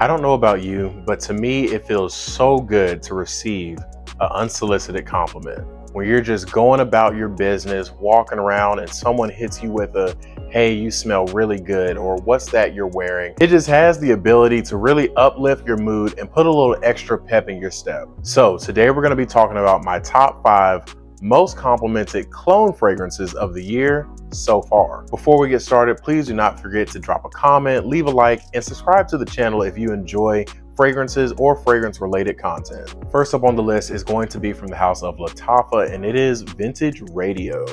I don't know about you, but to me, it feels so good to receive an unsolicited compliment. When you're just going about your business, walking around, and someone hits you with a, hey, you smell really good, or what's that you're wearing? It just has the ability to really uplift your mood and put a little extra pep in your step. So today we're going to be talking about my top 5 most complimented cologne fragrances of the year so far. Before we get started, please do not forget to drop a comment, leave a like, and subscribe to the channel if you enjoy fragrances or fragrance related content. First up on the list is going to be from the house of Lattafa, and it is Vintage Radio.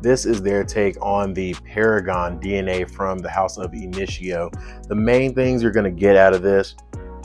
This is their take on the Paragon DNA from the house of Initio. The main things you're going to get out of this: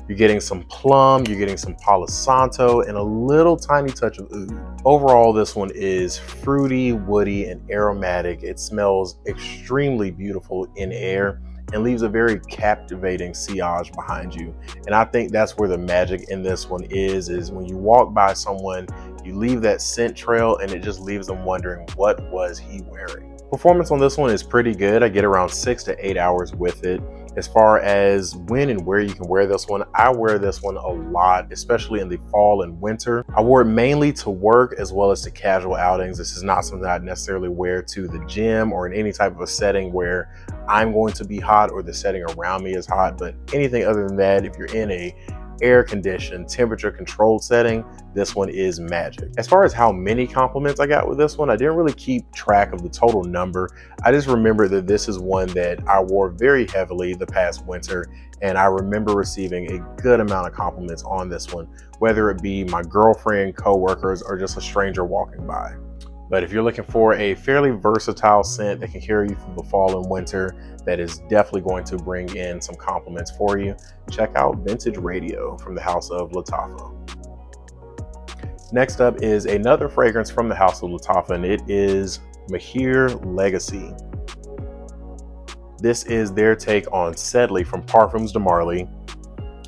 you're getting some plum, you're getting some Palo Santo, and a little tiny touch of oud. Overall, this one is fruity, woody, and aromatic. It smells extremely beautiful in air and leaves a very captivating sillage behind you. And I think that's where the magic in this one is when you walk by someone, you leave that scent trail and it just leaves them wondering, what was he wearing? Performance on this one is pretty good. I get around 6 to 8 hours with it. As far as when and where you can wear this one, I wear this one a lot, especially in the fall and winter. I wore it mainly to work as well as to casual outings. This is not something I'd necessarily wear to the gym or in any type of a setting where I'm going to be hot or the setting around me is hot. But anything other than that, if you're in a air conditioned, temperature controlled setting, this one is magic. As far as how many compliments I got with this one, I didn't really keep track of the total number. I just remember that this is one that I wore very heavily the past winter, and I remember receiving a good amount of compliments on this one, whether it be my girlfriend, coworkers, or just a stranger walking by. But if you're looking for a fairly versatile scent that can carry you through the fall and winter, that is definitely going to bring in some compliments for you, check out Vintage Radio from the house of Lattafa. Next up is another fragrance from the house of Lattafa, and it is Mahir Legacy. This is their take on Sedley from Parfums de Marly,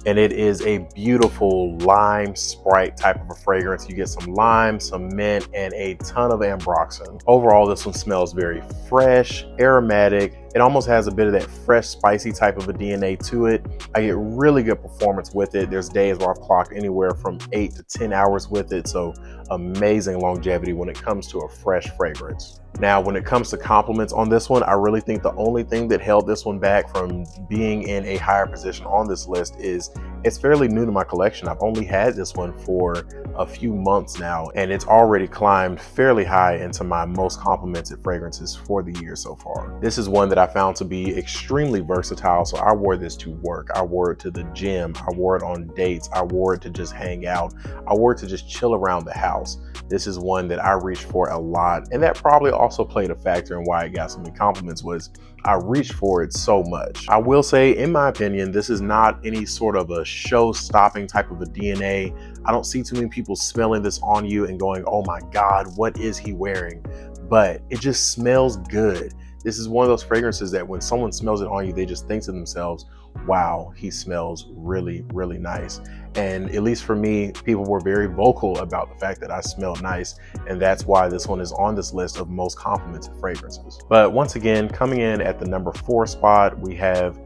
and it is a beautiful lime Sprite type of a fragrance. You get some lime, some mint, and a ton of ambroxan. Overall, this one smells very fresh, aromatic. It almost has a bit of that fresh, spicy type of a DNA to it. I get really good performance with it. There's days where I've clocked anywhere from 8 to 10 hours with it, so amazing longevity when it comes to a fresh fragrance. Now, when it comes to compliments on this one, I really think the only thing that held this one back from being in a higher position on this list is it's fairly new to my collection. I've only had this one for a few months now, and it's already climbed fairly high into my most complimented fragrances for the year so far. This is one that I found to be extremely versatile, so I wore this to work. I wore it to the gym. I wore it on dates. I wore it to just hang out. I wore it to just chill around the house. This is one that I reached for a lot, and that probably also played a factor in why it got so many compliments was I reached for it so much. I will say, in my opinion, this is not any sort of a show-stopping type of a DNA. I don't see too many people smelling this on you and going, oh my God, what is he wearing? But it just smells good. This is one of those fragrances that when someone smells it on you, they just think to themselves, wow, he smells really, really nice. And at least for me, people were very vocal about the fact that I smelled nice. And that's why this one is on this list of most complimented fragrances. But once again, coming in at the number 4 spot, we have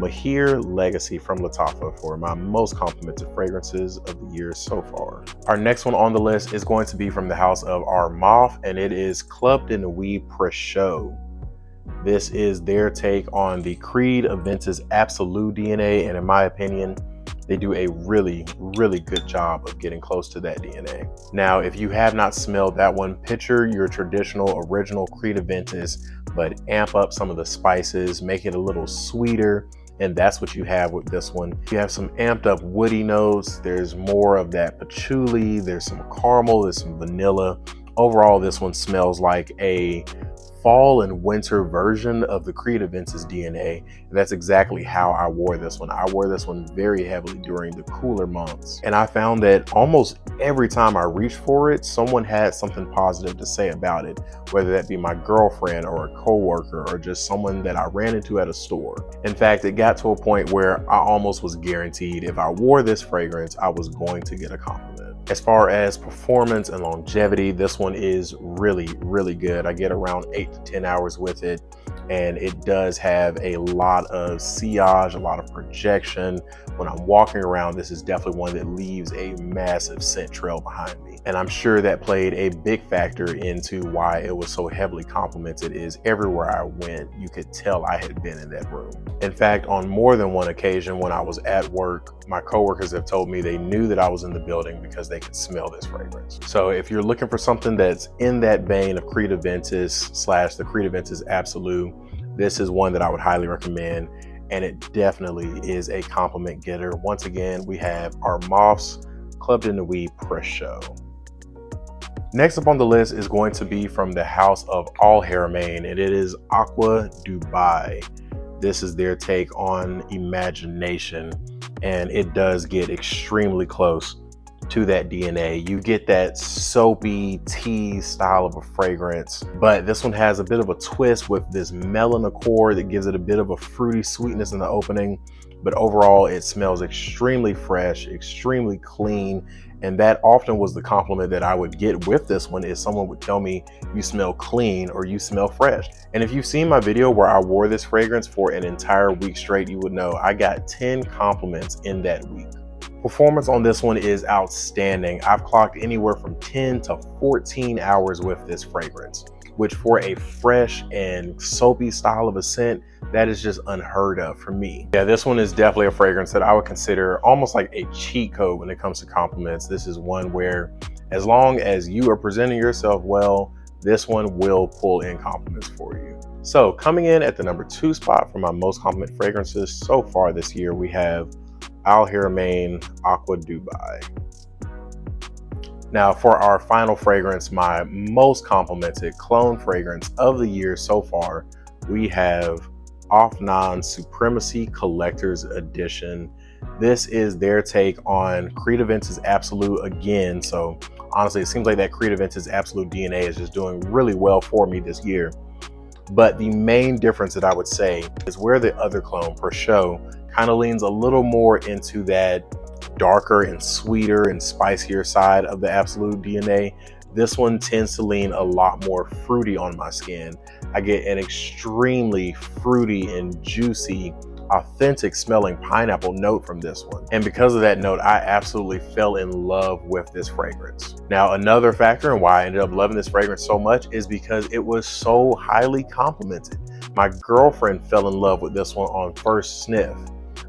Mahir Legacy from Lattafa for my most complimented fragrances of the year so far. Our next one on the list is going to be from the house of Armaf, and it is Club de Nuit Préchaud. This is their take on the Creed Aventus Absolute DNA, and in my opinion, they do a really, really good job of getting close to that DNA. Now, if you have not smelled that one, picture your traditional original Creed Aventus, but amp up some of the spices, make it a little sweeter, and that's what you have with this one. You have some amped up woody notes. There's more of that patchouli. There's some caramel. There's some vanilla. Overall, this one smells like a fall and winter version of the Creed Aventus DNA. And that's exactly how I wore this one. I wore this one very heavily during the cooler months. And I found that almost every time I reached for it, someone had something positive to say about it, whether that be my girlfriend or a coworker or just someone that I ran into at a store. In fact, it got to a point where I almost was guaranteed if I wore this fragrance, I was going to get a compliment. As far as performance and longevity, this one is really, really good. I get around 8 to 10 hours with it. and it does have a lot of sillage, a lot of projection. When I'm walking around, this is definitely one that leaves a massive scent trail behind me. And I'm sure that played a big factor into why it was so heavily complimented. Is everywhere I went, you could tell I had been in that room. In fact, on more than one occasion when I was at work, my coworkers have told me they knew that I was in the building because they could smell this fragrance. So if you're looking for something that's in that vein of Creed Aventus / the Creed Aventus Absolute, this is one that I would highly recommend. And it definitely is a compliment getter. Once again, we have our Moths Club de Nuit Press Show. Next up on the list is going to be from the house of Al Haramain, and it is Aqua Dubai. This is their take on Imagination, and it does get extremely close to that DNA. You get that soapy tea style of a fragrance, but this one has a bit of a twist with this melon accord that gives it a bit of a fruity sweetness in the opening. But overall, it smells extremely fresh, extremely clean. And that often was the compliment that I would get with this one, is someone would tell me, you smell clean or you smell fresh. And if you've seen my video where I wore this fragrance for an entire week straight, you would know I got 10 compliments in that week. Performance on this one is outstanding. I've clocked anywhere from 10 to 14 hours with this fragrance, which for a fresh and soapy style of a scent, that is just unheard of for me. Yeah, this one is definitely a fragrance that I would consider almost like a cheat code when it comes to compliments. This is one where, as long as you are presenting yourself well, this one will pull in compliments for you. So coming in at the number 2 spot for my most compliment fragrances so far this year, we have Al Haramain Aqua Dubai. Now for our final fragrance, my most complimented clone fragrance of the year so far, we have Offn Supremacy Collector's Edition. This is their take on Creed Aventus Absolute again. So honestly, it seems like that Creed Aventus Absolute DNA is just doing really well for me this year. But the main difference that I would say is where the other clone per show kind of leans a little more into that darker and sweeter and spicier side of the Absolute DNA. This one tends to lean a lot more fruity on my skin. I get an extremely fruity and juicy, authentic smelling pineapple note from this one. And because of that note, I absolutely fell in love with this fragrance. Now, another factor in why I ended up loving this fragrance so much is because it was so highly complimented. My girlfriend fell in love with this one on first sniff.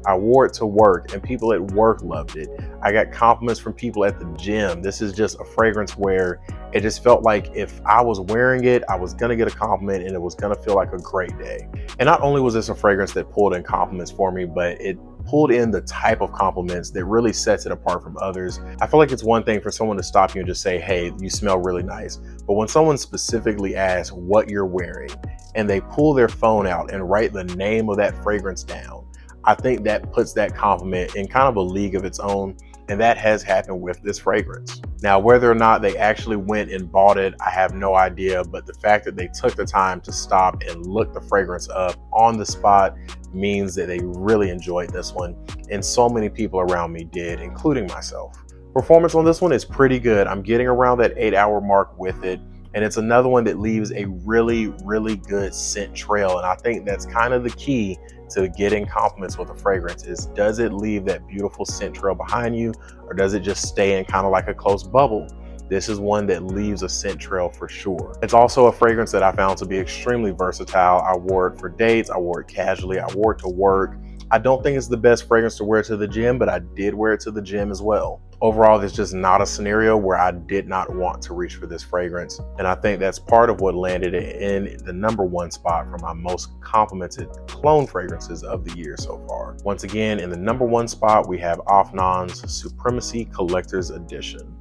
I wore it to work and people at work loved it. I got compliments from people at the gym. This is just a fragrance where it just felt like if I was wearing it, I was gonna get a compliment and it was gonna feel like a great day. And not only was this a fragrance that pulled in compliments for me, but it pulled in the type of compliments that really sets it apart from others. I feel like it's one thing for someone to stop you and just say, hey, you smell really nice. But when someone specifically asks what you're wearing and they pull their phone out and write the name of that fragrance down, I think that puts that compliment in kind of a league of its own, and that has happened with this fragrance. Now, whether or not they actually went and bought it, I have no idea, but the fact that they took the time to stop and look the fragrance up on the spot means that they really enjoyed this one, and so many people around me did, including myself. Performance on this one is pretty good. I'm getting around that 8-hour mark with it, and it's another one that leaves a really, really good scent trail, and I think that's kind of the key to getting compliments with a fragrance is, does it leave that beautiful scent trail behind you, or does it just stay in kind of like a close bubble? This is one that leaves a scent trail for sure. It's also a fragrance that I found to be extremely versatile. I wore it for dates, I wore it casually, I wore it to work. I don't think it's the best fragrance to wear to the gym, but I did wear it to the gym as well. Overall, there's just not a scenario where I did not want to reach for this fragrance. And I think that's part of what landed it in the number 1 spot for my most complimented clone fragrances of the year so far. Once again, in the number 1 spot, we have Offn's Supremacy Collector's Edition.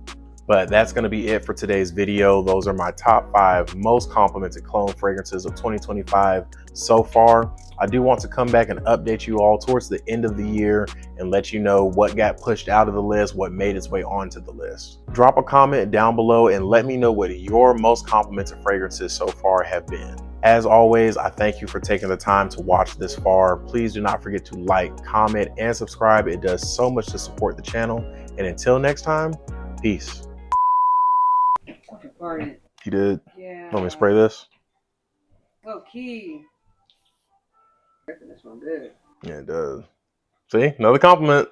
But that's going to be it for today's video. Those are my top 5 most complimented clone fragrances of 2025 so far. I do want to come back and update you all towards the end of the year and let you know what got pushed out of the list, what made its way onto the list. Drop a comment down below and let me know what your most complimented fragrances so far have been. As always, I thank you for taking the time to watch this far. Please do not forget to like, comment, and subscribe. It does so much to support the channel. And until next time, peace. You did? Yeah. Want me to spray this? Low key. This one good. Yeah, it does. See, another compliment.